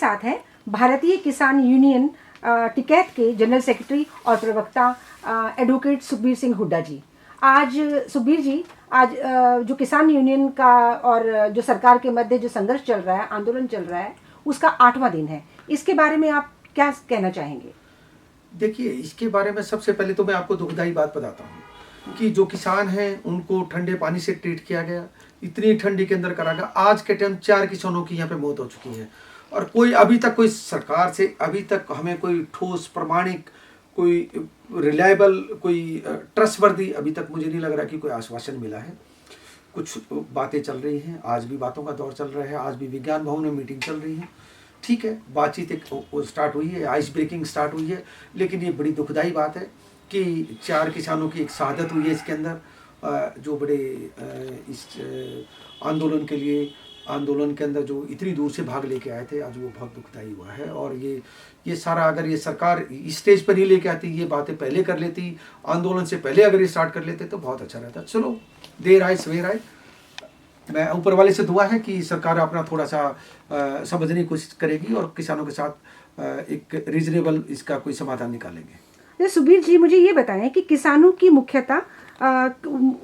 साथ हैं भारतीय किसान यूनियन टिकैत के जनरल सेक्रेटरी और प्रवक्ता एडवोकेट सुखबीर सिंह हुड्डा जी। आज सुखबीर जी, आज जो किसान यूनियन का और जो सरकार के मध्य जो संघर्ष चल रहा है, आंदोलन चल रहा है, उसका 8वां दिन है। इसके बारे में आप क्या कहना चाहेंगे? देखिए, इसके बारे में सबसे पहले तो मैं आपको दुखदाई बात बताता हूँ कि जो किसान हैं उनको ठंडे पानी से ट्रीट किया गया, इतनी ठंडी के अंदर करा गया। आज के टाइम 4 किसानों की यहाँ पे मौत हो चुकी है और कोई अभी तक कोई सरकार से अभी तक हमें कोई ठोस प्रमाणिक कोई रिलायबल कोई ट्रस्टवर्दी अभी तक मुझे नहीं लग रहा कि कोई आश्वासन मिला है। कुछ बातें चल रही हैं, आज भी बातों का दौर चल रहा है, आज भी विज्ञान भवन में मीटिंग चल रही है। ठीक है, बातचीत एक स्टार्ट हुई है, आइस ब्रेकिंग स्टार्ट हुई है, लेकिन ये बड़ी दुखदाई बात है कि 4 किसानों की एक शहादत हुई है इसके अंदर, जो बड़े इस आंदोलन के अंदर जो इतनी दूर से भाग लेके आए थे, आज वो बहुत दुखदाई हुआ है। और ये सारा अगर ये सरकार इस स्टेज पर ही लेके आती, ये बातें पहले कर लेती, आंदोलन से पहले अगर ये स्टार्ट कर लेते तो बहुत अच्छा रहता। चलो, देर आए सवेर आए। मैं ऊपर वाले से दुआ है कि सरकार अपना थोड़ा सा समझने की कोशिश करेगी और किसानों के साथ एक रीजनेबल इसका कोई समाधान निकालेंगे। सुखबीर जी, मुझे ये बताएं कि किसानों की मुख्यतः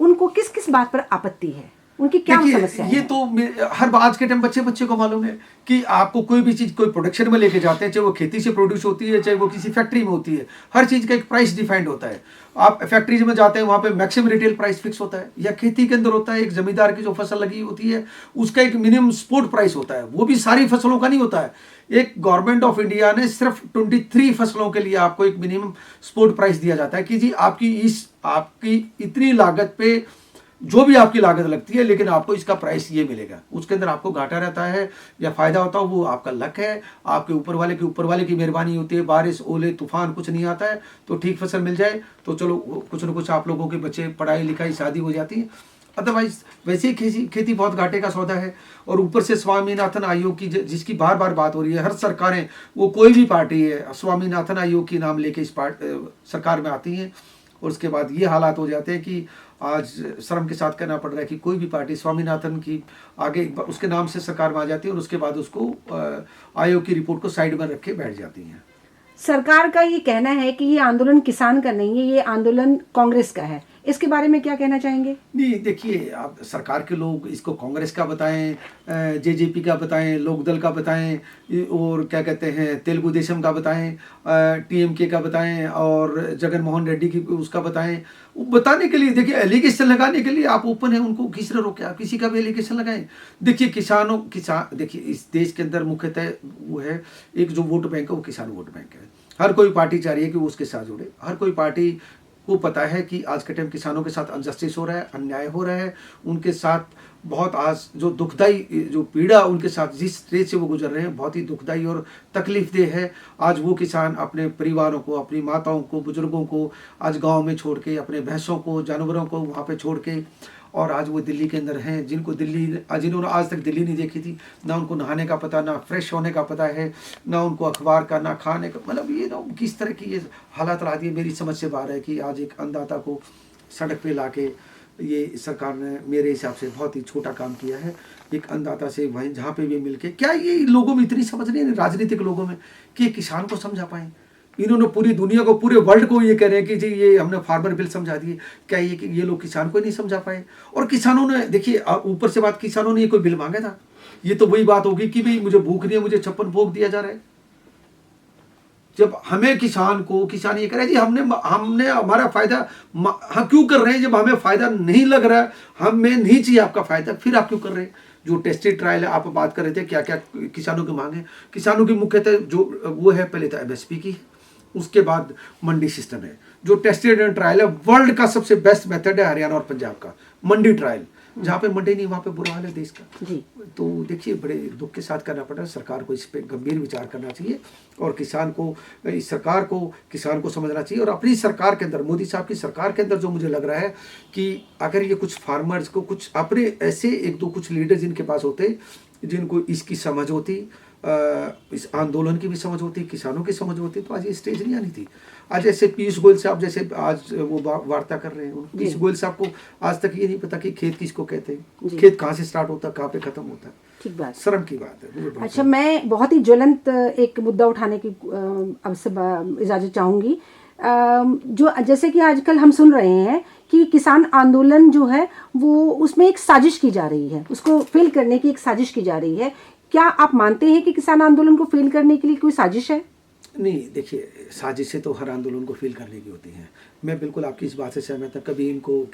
उनको किस किस बात पर आपत्ति है, उनकी क्या समस्या है? ये तो हर आज के टाइम बच्चे को मालूम है कि आपको कोई भी चीज़ कोई प्रोडक्शन में लेके जाते हैं, चाहे वो खेती से प्रोड्यूस होती है, चाहे वो किसी फैक्ट्री में होती है, हर चीज़ का एक प्राइस डिफाइंड होता है। आप फैक्ट्रीज में जाते हैं, वहाँ पे मैक्सिमम रिटेल प्राइस फिक्स होता है, या खेती के अंदर होता है, एक जमींदार की जो फसल लगी होती है उसका एक मिनिमम स्पोर्ट प्राइस होता है, वो भी सारी फसलों का नहीं होता है। एक गवर्नमेंट ऑफ इंडिया ने सिर्फ 23 फसलों के लिए आपको एक मिनिमम स्पोर्ट प्राइस दिया जाता है कि जी आपकी इतनी लागत पे जो भी आपकी लागत लगती है, लेकिन आपको इसका प्राइस ये मिलेगा। उसके अंदर आपको घाटा रहता है या फायदा होता है, वो आपका लक है, आपके ऊपर वाले की मेहरबानी होती है। बारिश, ओले, तूफान कुछ नहीं आता है तो ठीक फसल मिल जाए तो चलो कुछ न कुछ आप लोगों के बच्चे पढ़ाई लिखाई शादी हो जाती है। अदरवाइज वैसे ही खेती बहुत घाटे का सौदा है। और ऊपर से स्वामीनाथन आयोग की जिसकी बार बार बात हो रही है, हर सरकारें, वो कोई भी पार्टी है, स्वामीनाथन आयोग की नाम लेके इस सरकार में आती हैं और उसके बाद ये हालात हो जाते हैं कि आज शर्म के साथ कहना पड़ रहा है कि कोई भी पार्टी स्वामीनाथन की आगे उसके नाम से सरकार में आ जाती है और उसके बाद उसको आयोग की रिपोर्ट को साइड में रख के बैठ जाती हैं। सरकार का ये कहना है कि ये आंदोलन किसान का नहीं है, ये आंदोलन कांग्रेस का है। इसके बारे में क्या कहना चाहेंगे? नहीं, देखिए, आप सरकार के लोग इसको कांग्रेस का बताएं, जेजेपी का बताएं, लोकदल का बताएं, और क्या कहते हैं तेलुगु देशम का बताएं, टीएमके का बताएं, और जगन मोहन रेड्डी की उसका बताएं। बताने के लिए, देखिए, एलिगेशन लगाने के लिए आप ओपन है, उनको किसी ने रोके? आप किसी का भी एलिगेशन लगाएं। देखिए, देखिए, इस देश के अंदर मुख्यतः वो है एक जो वोट बैंक है, वो किसान वोट बैंक है। हर कोई पार्टी चाह रही है कि वो उसके साथ जुड़े। हर कोई पार्टी को पता है कि आज के टाइम किसानों के साथ अनजस्टिस हो रहा है, अन्याय हो रहा है, उनके साथ बहुत आज जो दुखदाई जो पीड़ा उनके साथ जिस स्टेज से वो गुजर रहे हैं, बहुत ही दुखदाई और तकलीफदेह है। आज वो किसान अपने परिवारों को, अपनी माताओं को, बुजुर्गों को आज गांव में छोड़ के, अपने भैंसों को, जानवरों को वहाँ पे छोड़ के, और आज वो दिल्ली के अंदर हैं, जिन्होंने आज तक दिल्ली नहीं देखी थी, ना उनको नहाने का पता, ना फ्रेश होने का पता है, ना उनको अखबार का, ना खाने का, मतलब ये ना किस तरह की ये हालात ला दिए। मेरी समझ से बाहर है कि आज एक अन्नदाता को सड़क पे लाके ये सरकार ने मेरे हिसाब से बहुत ही छोटा काम किया है। एक अन्नदाता से वहीं जहाँ पे भी मिलके, क्या ये लोगों में इतनी समझ नहीं है, राजनीतिक लोगों में, कि किसान को समझा पाएँ? इन्होंने पूरी दुनिया को, पूरे वर्ल्ड को ये कह रहे हैं कि जी ये हमने फार्मर बिल समझा दिए। क्या ये लोग किसान को नहीं समझा पाए? और किसानों ने, देखिए, ऊपर से बात, किसानों ने ये कोई बिल मांगा था? ये तो वही बात होगी कि भाई मुझे भूख नहीं है, मुझे 56 भोग दिया जा रहा है। जब हमें किसान ये कह रहे हैं जी हमने हमारा फायदा हम क्यों कर रहे हैं? जब हमें फायदा नहीं लग रहा है, हमें नहीं चाहिए आपका फायदा, फिर आप क्यों कर रहे हैं? जो टेस्टेड ट्रायल है, आप बात कर रहे थे, क्या क्या किसानों की मांग है? किसानों की मुख्यतः जो वो है, पहले तो एमएसपी की, उसके बाद मंडी सिस्टम है। जो टेस्टेड एंड ट्रायल है, वर्ल्ड का सबसे बेस्ट मेथड है हरियाणा और पंजाब का मंडी ट्रायल। जहाँ पे मंडी नहीं, वहाँ पे बुरा हाल है देश का जी। तो देखिए, बड़े दुख के साथ करना पड़ रहा है। सरकार को इस पे गंभीर विचार करना चाहिए और इस सरकार को किसान को समझना चाहिए। और अपनी सरकार के अंदर, मोदी साहब की सरकार के अंदर जो मुझे लग रहा है कि अगर ये कुछ फार्मर्स को, कुछ अपने ऐसे एक दो कुछ लीडर जिनके पास होते, जिनको इसकी समझ होती, इस आंदोलन की भी समझ होती, किसानों की समझ होती, तो आज ये स्टेज नहीं आनी थी। आज ऐसे पीयूष गोयल साहब जैसे आज वो वार्ता कर रहे हैं, पीयूष गोयल साहब को आज तक ये नहीं पता कि खेत किसको कहते हैं, खेत कहाँ से स्टार्ट होता है, कहाँ पे खत्म होता है। ठीक बात। शर्म की बात है। मुझे बहुत अच्छा, मैं बहुत ही ज्वलंत एक मुद्दा उठाने की अब से इजाज़त चाहूँगी। जो जैसे कि आजकल हम सुन रहे हैं कि किसान आंदोलन जो है वो उसमें एक साजिश की जा रही है, उसको फेल करने की एक साजिश की जा रही है। क्या आप मानते हैं कि किसान आंदोलन को फेल करने के लिए कोई साजिश है? नहीं, देखिए, साजिशें तो हर आंदोलन को फील करने की होती हैं। मैं बिल्कुल आपकी इस बात से सहमत हूँ। कभी इनको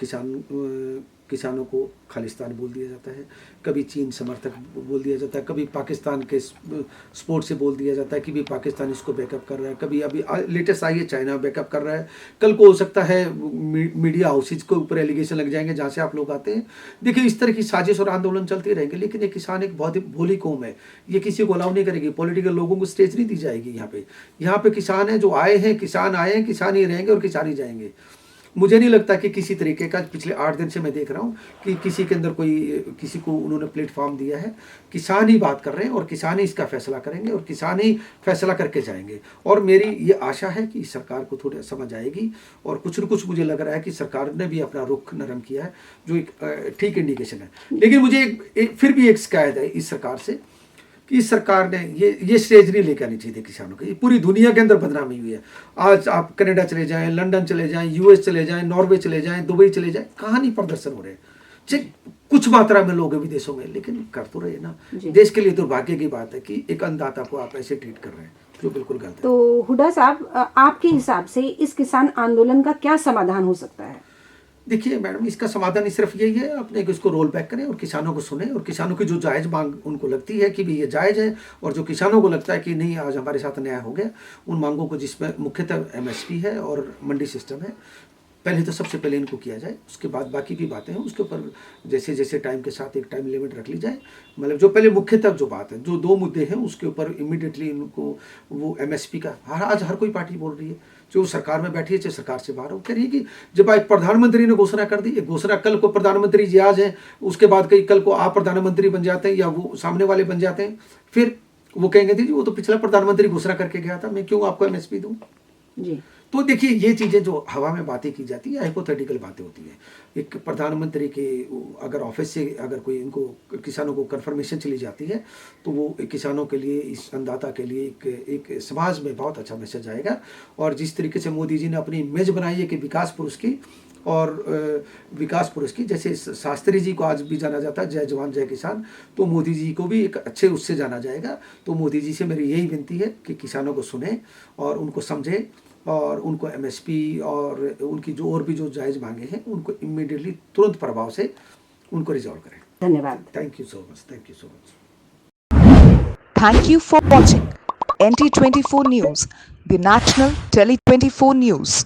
किसानों को खालिस्तान बोल दिया जाता है, कभी चीन समर्थक बोल दिया जाता है, कभी पाकिस्तान के सपोर्ट से बोल दिया जाता है कि भी पाकिस्तान इसको बैकअप कर रहा है, कभी अभी लेटेस्ट आई है चाइना बैकअप कर रहा है। कल को हो सकता है मीडिया हाउसेज के ऊपर एलिगेशन लग जाएंगे जहाँ से आप लोग आते हैं। देखिए, इस तरह की साजिश और आंदोलन चलते रहेंगे, लेकिन ये किसान एक बहुत ही भोली कौम है, ये किसी को अलाउ नहीं करेगी। पॉलिटिकल लोगों को स्टेज नहीं दी जाएगी। यहाँ पे किसान हैं जो आए हैं, किसान आए हैं, किसान ही रहेंगे और किसान ही जाएंगे। मुझे नहीं लगता कि किसी तरीके का, पिछले 8 दिन से मैं देख रहा हूँ कि किसी के अंदर किसी को उन्होंने प्लेटफॉर्म दिया है। किसान ही बात कर रहे हैं और किसान ही इसका फैसला करेंगे और किसान ही फैसला करके जाएंगे। और मेरी ये आशा है कि सरकार को थोड़ा समझ आएगी और कुछ न कुछ मुझे लग रहा है कि सरकार ने भी अपना रुख नरम किया है, जो एक ठीक इंडिकेशन है। लेकिन मुझे फिर भी एक शिकायत है इस सरकार से कि इस सरकार ने ये स्टेज नहीं लेकर आनी चाहिए थी किसानों की। पूरी दुनिया के अंदर बदनामी हुई है। आज आप कनाडा चले जाएं, लंदन चले जाएं, यूएस चले जाएं, नॉर्वे चले जाएं, दुबई चले जाएं, कहाँ नहीं प्रदर्शन हो रहे हैं। कुछ मात्रा में लोग हैं विदेशों में, लेकिन कर तो रहे ना। देश के लिए दुर्भाग्य की बात है कि एक अन्नदाता को आप ऐसे ट्रीट कर रहे हैं, जो बिल्कुल गलत है। तो हुड्डा साहब, आपके हिसाब से इस किसान आंदोलन का क्या समाधान हो सकता है? देखिए मैडम, इसका समाधान ही सिर्फ यही है, अपने इसको रोल बैक करें और किसानों को सुने, और किसानों की जो जायज़ मांग उनको लगती है कि भी ये जायज़ है, और जो किसानों को लगता है कि नहीं आज हमारे साथ न्याय हो गया, उन मांगों को, जिसमें मुख्यतः एमएसपी है और मंडी सिस्टम है, पहले तो सबसे पहले इनको किया जाए। उसके बाद बाकी की बातें हैं उसके ऊपर जैसे जैसे टाइम के साथ एक टाइम लिमिट रख ली जाए। मतलब जो पहले मुख्यतः जो बात है, जो 2 मुद्दे हैं, उसके ऊपर इमीडिएटली इनको वो एमएसपी का, आज हर कोई पार्टी बोल रही है, जो सरकार में बैठी है चाहे सरकार से बाहर हो, कह रही है कि जब एक प्रधानमंत्री ने घोषणा कर दी, घोषणा कल को प्रधानमंत्री जी आज हैं, उसके बाद कई कल को आप प्रधानमंत्री बन जाते हैं या वो सामने वाले बन जाते हैं, फिर वो कहेंगे जी वो तो पिछला प्रधानमंत्री घोषणा करके गया था, मैं क्यों आपको एमएसपी दूँ जी। तो देखिए, ये चीज़ें जो हवा में बातें की जाती है, हाइपोथेटिकल बातें होती हैं। एक प्रधानमंत्री के अगर ऑफिस से अगर कोई इनको किसानों को कंफर्मेशन चली जाती है, तो वो किसानों के लिए, इस अन्नदाता के लिए एक समाज में बहुत अच्छा मैसेज आएगा। और जिस तरीके से मोदी जी ने अपनी इमेज बनाई है कि विकास पुरुष की, और विकास पुरुष की, जैसे शास्त्री जी को आज भी जाना जाता है, जय जवान जय किसान, तो मोदी जी को भी एक अच्छे उससे जाना जाएगा। तो मोदी जी से मेरी यही विनती है कि किसानों को सुने और उनको समझें, और उनको एमएसपी और उनकी जो और भी जो जायज़ मांगे हैं, उनको इमीडिएटली तुरंत प्रभाव से उनको रिजॉल्व करें। धन्यवाद। Thank you so much. Thank you so much. Thank you for watching NT24 News, the national Tele 24 News.